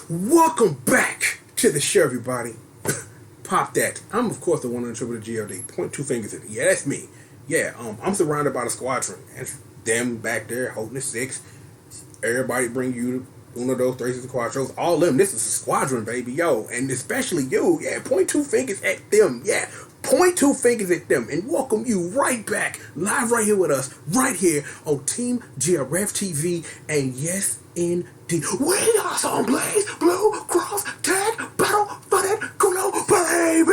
Welcome back to the show, everybody. Pop that. I'm, of course, the one on the triple the G.O.D. Point two fingers at it. Yeah, that's me. Yeah, I'm surrounded by the squadron. That's them back there holding the six. Everybody bring you one of those traces of quadros. All of them. This is a squadron, baby. Yo, and especially you. Yeah, point two fingers at them. Yeah, point two fingers at them. And welcome you right back. Live right here with us. Right here on Team GRF TV. And yes, indeed, we got some BlazBlue cross tag battle for that Kulo, baby.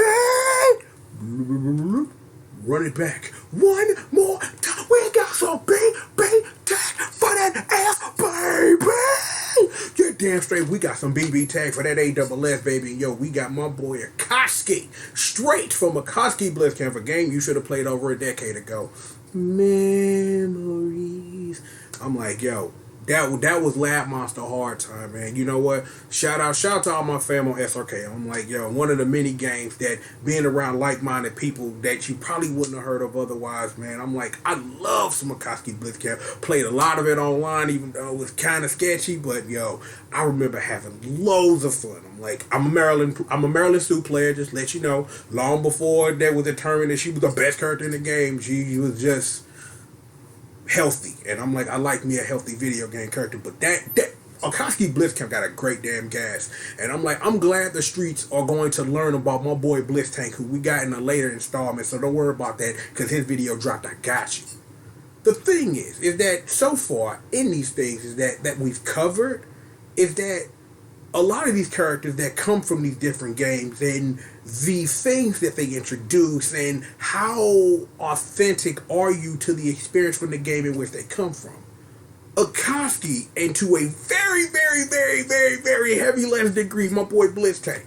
Run it back one more time. We got some BB tag for that ass, baby. You're damn straight. We got some BB tag for that ASS, baby. And yo, we got my boy Akatsuki straight from Akatsuki Blitz Camp, a game you should have played over a decade ago. Memories. I'm like, yo. That was Lab Monster hard time, man. You know what? Shout out to all my fam on SRK. I'm like, yo, one of the many games that being around like-minded people that you probably wouldn't have heard of otherwise, man. I'm like, I love some Akatsuki Blitzcamp. Played a lot of it online, even though it was kind of sketchy, but yo, I remember having loads of fun. I'm like, I'm a Maryland Sue player, just let you know. Long before that was determined that she was the best character in the game, she was just healthy, and I'm like, I like me a healthy video game character, but that Akatsuki Blitzcamp got a great damn gas, and I'm like, I'm glad the streets are going to learn about my boy Blitz Tank, who we got in a later installment, so don't worry about that, because his video dropped. I got you. The thing is that so far in these things is that we've covered is that a lot of these characters that come from these different games and the things that they introduce and how authentic are you to the experience from the game in which they come from. Akatsuki, and to a very, very, very, very, very heavy less degree, my boy Blitz Tank.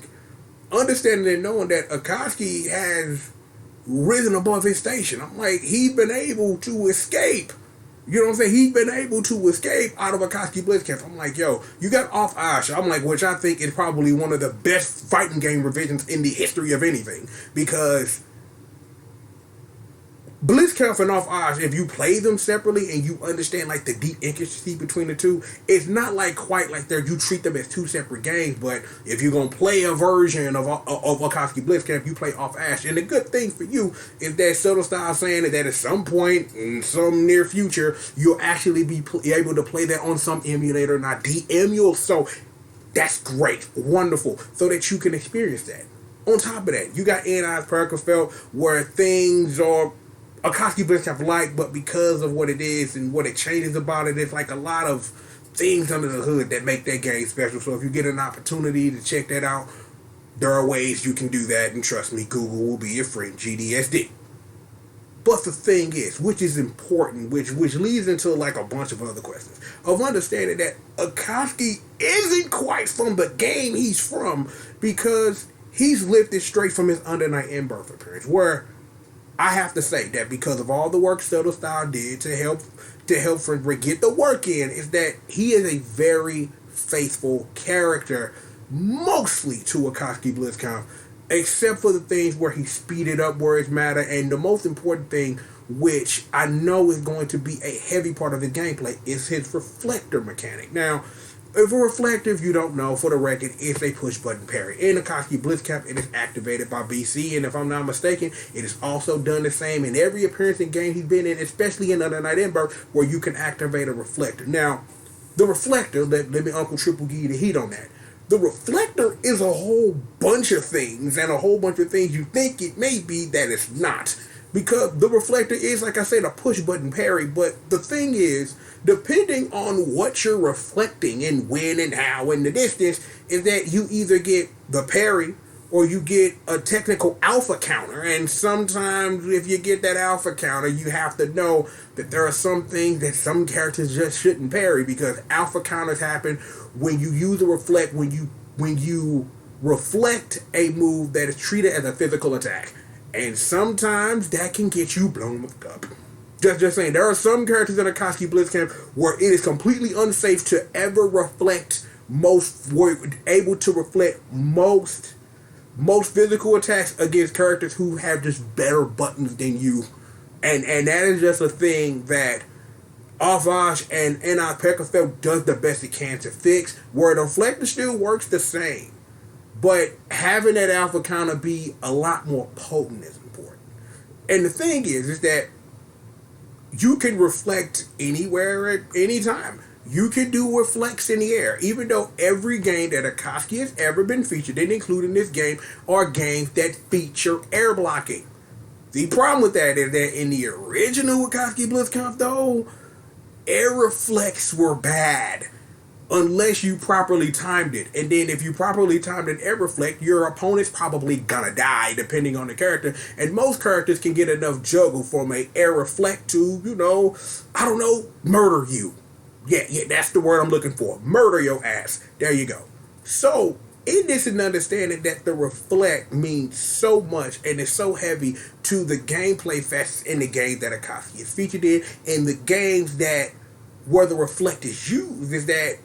Understanding and knowing that Akatsuki has risen above his station. I'm like, he's been able to escape. You know what I'm saying? He's been able to escape out of Akatsuki Blitzcamp. I'm like, yo, you got Off Ash. I'm like, which I think is probably one of the best fighting game revisions in the history of anything. Because Blitzcamp and Off Ash, if you play them separately and you understand like the deep intricacy between the two, it's not like quite like you treat them as two separate games. But if you're gonna play a version of Akatsuki Blitzcamp, you play Off Ash. And the good thing for you is that Subtle Style saying that at some point in some near future, you'll actually be able to play that on some emulator, not de-emule. So that's great, wonderful, so that you can experience that. On top of that, you got N.I.'s Perkafelt, where things are Akatsuki Blitzcamp like, but because of what it is and what it changes about it, it's like a lot of things under the hood that make that game special. So if you get an opportunity to check that out, there are ways you can do that, and trust me, Google will be your friend, GDSD. But the thing is, which is important, which leads into like a bunch of other questions, of understanding that Akatsuki isn't quite from the game he's from, because he's lifted straight from his Under Night In-Birth appearance, where I have to say that because of all the work Subtle Style did to help Frederick get the work in, is that he is a very faithful character, mostly to Akatsuki Blitzcamp, except for the things where he speeded up words matter, and the most important thing, which I know is going to be a heavy part of his gameplay, is his reflector mechanic. Now, if a reflector, if you don't know, for the record, it's a push button parry. In Akatsuki Blitzcamp, it is activated by BC, and if I'm not mistaken, it is also done the same in every appearance and game he's been in, especially in Under Night In-Birth, where you can activate a reflector. Now, the reflector, let me Uncle Triple give you the heat on that. The reflector is a whole bunch of things, and a whole bunch of things you think it may be that it's not. Because the reflector is, like I said, a push button parry, but the thing is, depending on what you're reflecting and when and how and the distance, is that you either get the parry or you get a technical alpha counter. And sometimes if you get that alpha counter, you have to know that there are some things that some characters just shouldn't parry, because alpha counters happen when you use a reflect, when you reflect a move that is treated as a physical attack. And sometimes that can get you blown the fuck up. Just saying, there are some characters in Akatsuki Blitzcamp where it is completely unsafe to ever reflect able to reflect most physical attacks against characters who have just better buttons than you. And that is just a thing that Avage and MK.5 does the best it can to fix. Where the reflector still works the same, but having that alpha counter be a lot more potent is important. And the thing is that you can reflect anywhere at any time. You can do reflects in the air, even though every game that Akatsuki has ever been featured, and including this game, are games that feature air blocking. The problem with that is that in the original Akatsuki BlitzConf, though, air reflects were bad unless you properly timed it. And then if you properly timed an air reflect, your opponent's probably gonna die depending on the character. And most characters can get enough juggle from a air reflect to, murder you. Yeah, that's the word I'm looking for. Murder your ass. There you go. So, in this and understanding that the reflect means so much and is so heavy to the gameplay facets in the game that Akatsuki is featured in, and the games that where the reflect is used, is that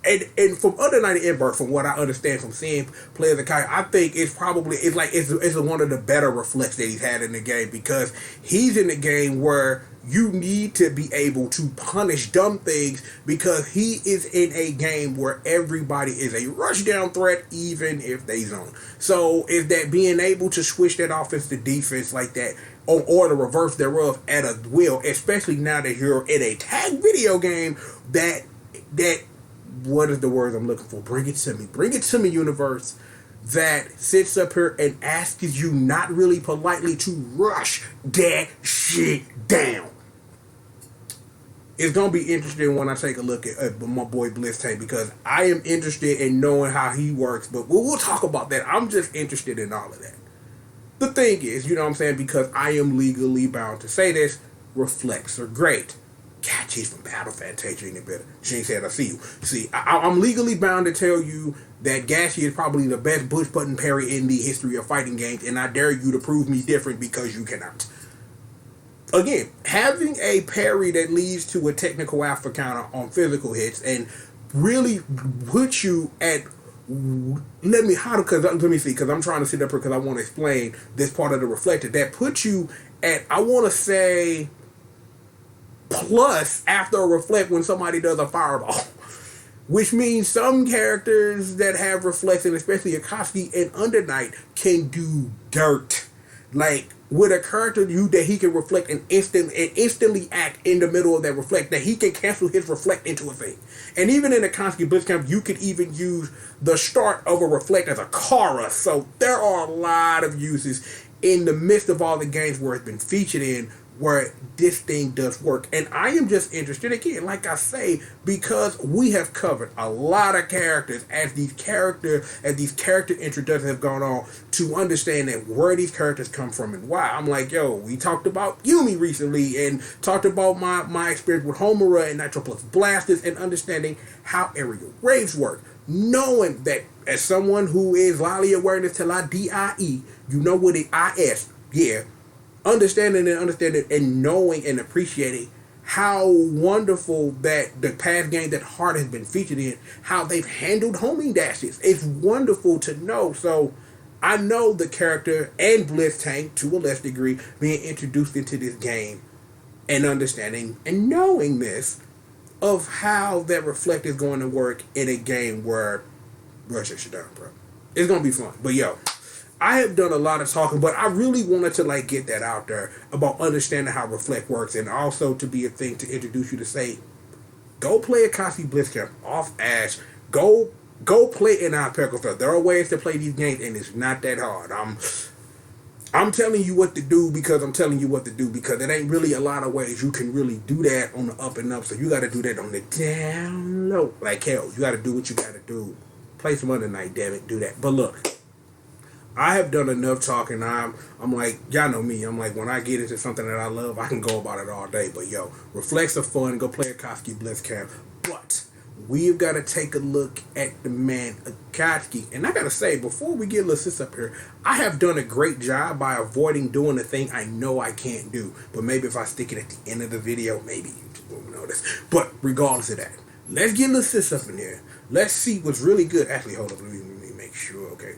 and from Under Night Inbirth, from what I understand from seeing players of Kai, I think it's one of the better reflects that he's had in the game, because he's in the game where you need to be able to punish dumb things, because he is in a game where everybody is a rushdown threat, even if they zone. So is that being able to switch that offense to defense like that, or the reverse thereof at a will, especially now that you're in a tag video game that what is the word I'm looking for? Bring it to me. Bring it to me, universe. That sits up here and asks you not really politely to rush that shit down. It's going to be interesting when I take a look at my boy Blitz Tank, because I am interested in knowing how he works. But we'll talk about that. I'm just interested in all of that. The thing is, you know what I'm saying, because I am legally bound to say this, reflects are great. Catchy from Battle Fantasia ain't better. She ain't said I see you. See, I'm legally bound to tell you that Gashi is probably the best push button parry in the history of fighting games, and I dare you to prove me different, because you cannot. Again, having a parry that leads to a technical alpha counter on physical hits and really puts you at let me see, because I'm trying to sit up here because I want to explain this part of the reflector that puts you at, I want to say, plus after a reflect when somebody does a fireball, which means some characters that have reflects, and especially Akatsuki and Under Night, can do dirt. Like with a character that he can reflect and instantly act in the middle of that reflect, that he can cancel his reflect into a thing. And even in the Akatsuki BlitzConf, you could even use the start of a reflect as a Kara. So there are a lot of uses in the midst of all the games where it's been featured in, where this thing does work. And I am just interested, again, like I say, because we have covered a lot of characters as these character introductions have gone on, to understand that where these characters come from and why. I'm like, we talked about Yumi recently, and talked about my experience with Homura and Nitro Plus Blasters, and understanding how aerial raves work. Knowing that, as someone who is Lolly awareness till I DIE, you know what it IS, yeah. Understanding and knowing and appreciating how wonderful that the past game that Heart has been featured in, how they've handled homing dashes. It's wonderful to know. So I know the character and Blitz Tank, to a less degree, being introduced into this game, and understanding and knowing this of how that reflect is going to work in a game where rush that shit down, bro. It's gonna be fun. But I have done a lot of talking, but I really wanted to get that out there about understanding how reflect works, and also to be a thing to introduce you to say, go play Akatsuki BlitzConf off Ash. Go play in our Mk.5. There are ways to play these games, and it's not that hard. I'm telling you what to do because I'm telling you what to do, because it ain't really a lot of ways you can really do that on the up and up. So you got to do that on the down low. Like hell, you got to do what you got to do. Play some other night, damn it, do that. But look, I have done enough talking. I'm like, y'all know me. I'm like, when I get into something that I love, I can go about it all day. But reflects are fun. Go play Akatsuki BlitzConf. But we've got to take a look at the man Akatsuki. And I got to say, before we get Lassis up here, I have done a great job by avoiding doing the thing I know I can't do. But maybe if I stick it at the end of the video, maybe you won't notice. But regardless of that, let's get Lassis up in here. Let's see what's really good. Actually, hold up. Let me make sure. Okay.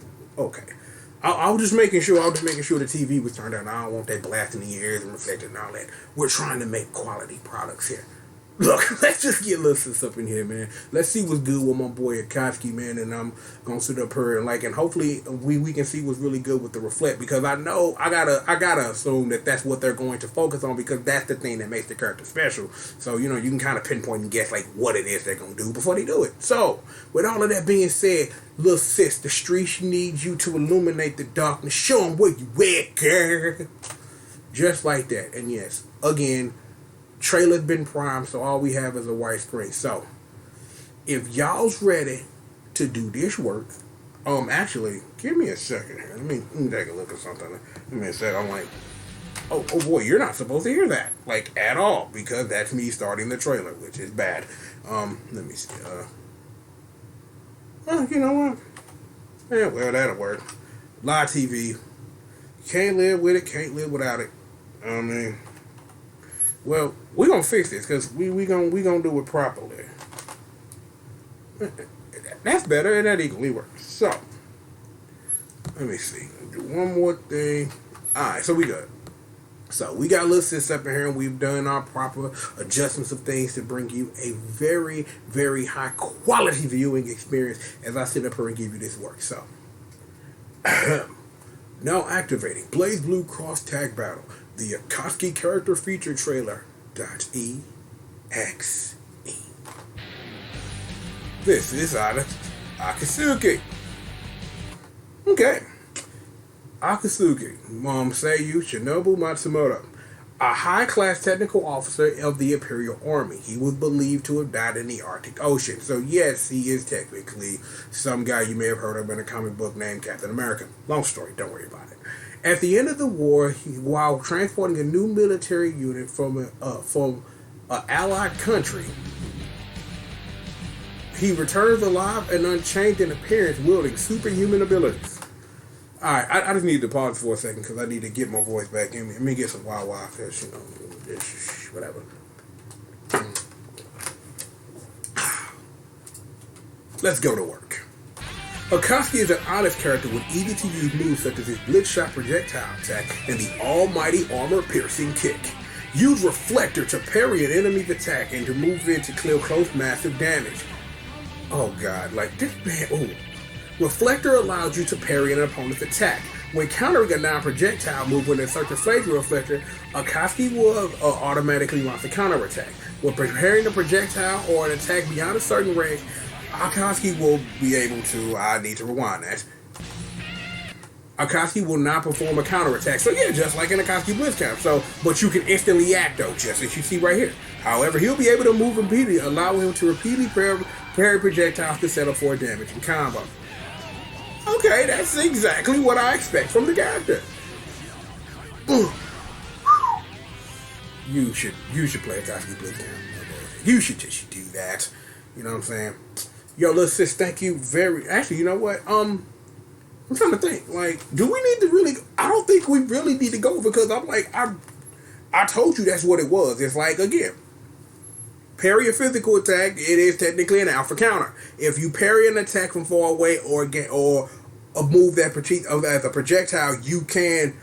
I was just making sure the TV was turned on. I don't want that blasting in your ears and reflecting and all that. We're trying to make quality products here. Look, let's just get Lilsis up in here, man. Let's see what's good with my boy Akatsuki, man. And I'm gonna sit up here and hopefully we can see what's really good with the reflect, because I know I gotta assume that that's what they're going to focus on, because that's the thing that makes the character special. So you can kind of pinpoint and guess like what it is they're gonna do before they do it. So with all of that being said, little sis, the streets needs you to illuminate the darkness. Show them where you at, girl. Just like that. And yes, again, trailer's been primed, so all we have is a white screen. So, if y'all's ready to do this work, actually, give me a second here. Let me take a look at something. Give me a second. I'm like, oh boy, you're not supposed to hear that, like, at all, because that's me starting the trailer, which is bad. Let me see. Well, you know what? Yeah, well, that'll work. Live TV. Can't live with it, can't live without it. I mean, well, we're going to fix this, because we gonna do it properly. That's better, and that equally works. So, let me see. Do one more thing. Alright, so we good. So, we got Lilsis up in here, and we've done our proper adjustments of things to bring you a very, very high quality viewing experience as I sit up here and give you this work. So, now activating BlazBlue Cross Tag Battle. The Akatsuki character feature trailer. .exe. This is out of Akatsuki. Okay. Akatsuki, Seiyu Shinobu Matsumoto, a high-class technical officer of the Imperial Army. He was believed to have died in the Arctic Ocean. So yes, he is technically some guy you may have heard of in a comic book named Captain America. Long story, don't worry about it. At the end of the war, while transporting a new military unit from an allied country, he returns alive and unchanged in appearance, wielding superhuman abilities. Alright, I just need to pause for a second because I need to get my voice back in me. Let me get some wild because, whatever. Let's go to work. Akatsuki is an honest character with easy-to-use moves such as his Blitz shot projectile attack and the almighty armor-piercing kick. Use Reflector to parry an enemy's attack and to move in to clear close massive damage. Oh god, like this man, ooh. Reflector allows you to parry an opponent's attack. When countering a non-projectile move with a certain flavor reflector, Akatsuki will automatically launch a counter-attack. When preparing a projectile or an attack beyond a certain range, Akatsuki will be able to, I need to rewind that. Akatsuki will not perform a counterattack. So yeah, just like in Akatsuki Blitz count. So, but you can instantly act though, just as you see right here. However, he'll be able to move repeatedly, allowing him to repeatedly parry projectiles to set up for a damage and combo. Okay, that's exactly what I expect from the character. You should play Akatsuki Blitz count. You should just do that. You know what I'm saying? Yo, little sis, thank you very... Actually, you know what? I'm trying to think. Like, do we need to really... I don't think we really need to go, because I'm like... I told you that's what it was. It's like, again, parry a physical attack, it is technically an alpha counter. If you parry an attack from far away or a move that as a projectile, you can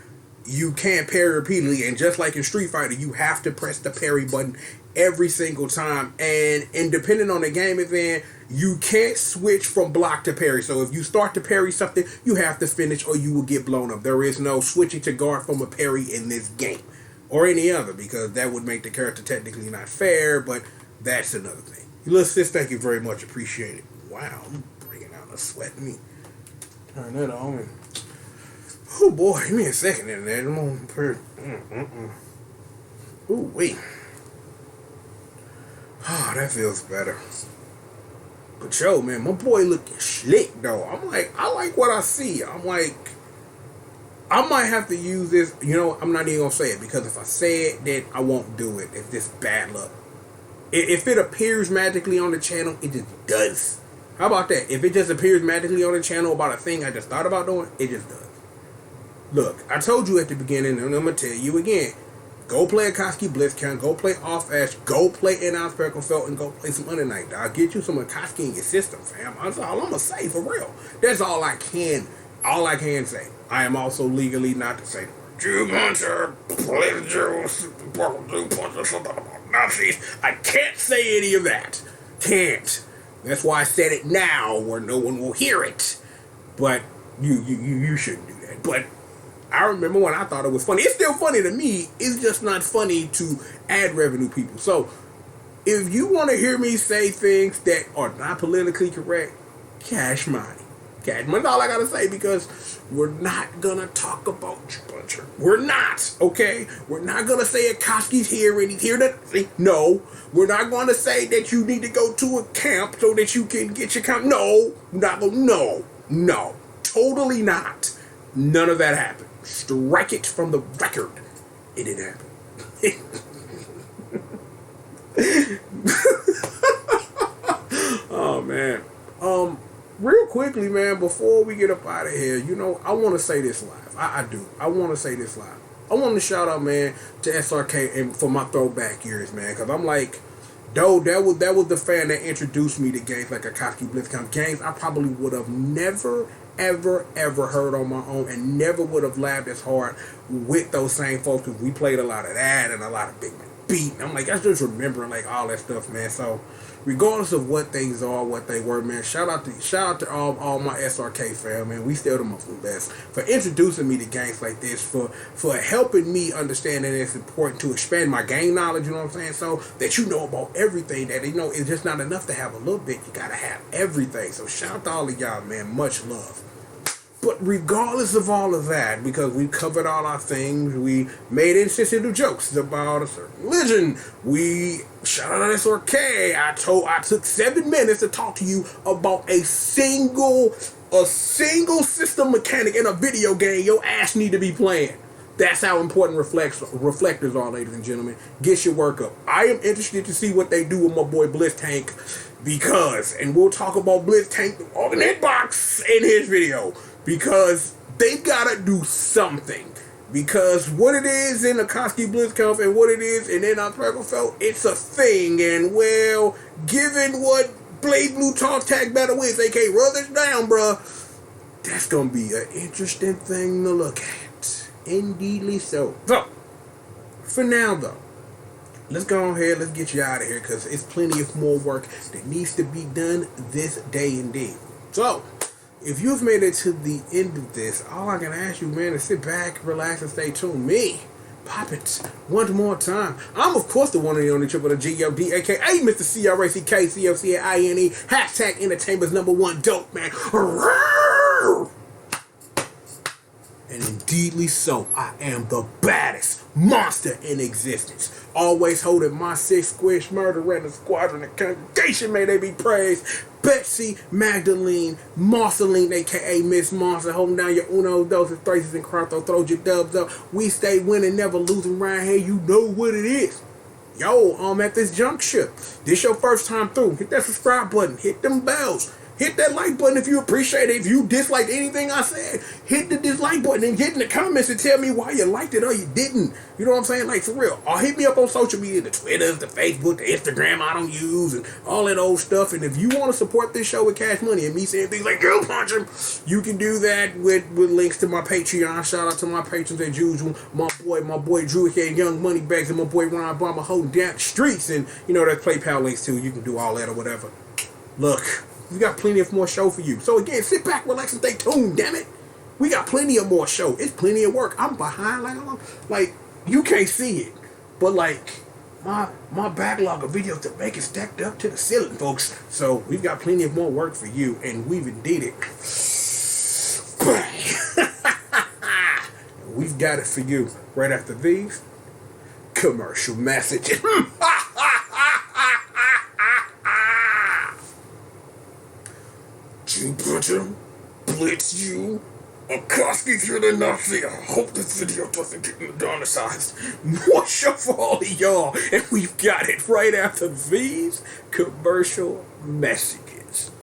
parry repeatedly. And just like in Street Fighter, you have to press the parry button every single time, and depending on the game it's in, you can't switch from block to parry. So if you start to parry something, you have to finish or you will get blown up. There is no switching to guard from a parry in this game or any other, because that would make the character technically not fair, but that's another thing. Little sis, thank you very much, appreciate it. Wow, I'm bringing out a sweat in me. Turn that on. Oh boy, give me a second in there. Ooh, wait. Oh, that feels better. But yo, man, my boy looking slick though. I'm like, I like what I see. I'm like, I might have to use this. You know, I'm not even gonna say it, because if I say it, then I won't do it. It's just bad luck. If it appears magically on the channel, it just does. How about that? If it just appears magically on the channel about a thing I just thought about doing, it just does. Look, I told you at the beginning, and I'm gonna tell you again. Go play Akatsuki Blitz count, go play Off Ash, go play N.I. Speckle Felt, and go play some Under Night. I'll get you some Akatsuki in your system, fam. That's all I'm gonna say, for real. That's all I can say. I am also legally not to say the word Jew Puncher, play the Jews, punch something about I can't say any of that. Can't. That's why I said it now, where no one will hear it. But you shouldn't do that. But I remember when I thought it was funny. It's still funny to me. It's just not funny to ad revenue people. So if you want to hear me say things that are not politically correct, cash money. Cash money is all I got to say, because we're not going to talk about Buncher. We're not, okay? We're not going to say Akatsuki's here and he's here to... No. We're not going to say that you need to go to a camp so that you can get your camp. No. We're not going to... No. No. Totally not. None of that happened. Strike it from the record. It didn't happen. Oh, man. Real quickly, man, before we get up out of here, you know, I want to say this live. I do. I want to say this live. I want to shout out, man, to SRK and for my throwback years, man, because I'm like, though, that was the fan that introduced me to games like Akatsuki, Blitz, games I probably would have never, ever heard on my own, and never would have laughed as hard with those same folks, because we played a lot of that and a lot of Big Man Beat. I'm like, I just remembering like all that stuff, man. So regardless of what things are, what they were, man, shout out to all my SRK fam, man. We still the most best for introducing me to games like this, for helping me understand that it's important to expand my game knowledge, you know what I'm saying? So that you know about everything, that, you know, it's just not enough to have a little bit, you gotta have everything. So shout out to all of y'all, man. Much love. But regardless of all of that, because we covered all our things, we made insensitive jokes about a certain religion, we shout out to SRK. I took 7 minutes to talk to you about a single system mechanic in a video game your ass need to be playing. That's how important reflectors are, ladies and gentlemen. Get your work up. I am interested to see what they do with my boy Blitz Tank, because, and we'll talk about Blitz Tank on the hitbox in his video, because they gotta do something. Because what it is in Akatsuki BlitzConf and what it is in Felt, it's a thing. And well, given what BlazBlue Talk Tag Battle is, aka run this down, bruh, that's gonna be an interesting thing to look at. Indeedly so. So, for now though, let's go ahead, let's get you out of here, because it's plenty of more work that needs to be done this day indeed. So, if you've made it to the end of this, all I can ask you, man, is sit back, relax, and stay tuned. Me, pop it one more time. I'm, of course, the one and the only triple, the G.O.D, a.k.a. Mr. C-R-A-C-K-C-O-C-I-N-E, hashtag Entertainment's #1 dope, man. And indeedly so, I am the baddest monster in existence. Always holding my 6 squish murder in the squadron and congregation, may they be praised. Betsy, Magdalene, Marceline, aka Miss Monster, holding down your uno, doses, thraces, and crotho, throw your dubs up. We stay winning, never losing around here. You know what it is. Yo, at this juncture, this your first time through, hit that subscribe button, hit them bells. Hit that like button if you appreciate it. If you disliked anything I said, hit the dislike button and get in the comments and tell me why you liked it or you didn't. You know what I'm saying? Like, for real. Or hit me up on social media, the Twitters, the Facebook, the Instagram I don't use, and all that old stuff. And if you want to support this show with cash money and me saying things like, girl, punch him, you can do that with links to my Patreon. Shout out to my patrons as usual. My boy Drew here, Young Money Bags, and my boy Ron Obama holding down the streets. And, you know, there's PayPal links too. You can do all that or whatever. Look. We got plenty of more show for you. So again, sit back, relax, and stay tuned, damn it. We got plenty of more show. It's plenty of work. I'm behind like you can't see it. But like my backlog of videos to make it stacked up to the ceiling, folks. So we've got plenty of more work for you, and we've indeed it. We've got it for you right after these commercial messages. G.O.D, Blitz you, Akatsuki to the Nazi. I hope this video doesn't get Madonna-sized. More show for all of y'all, and we've got it right after these commercial messages.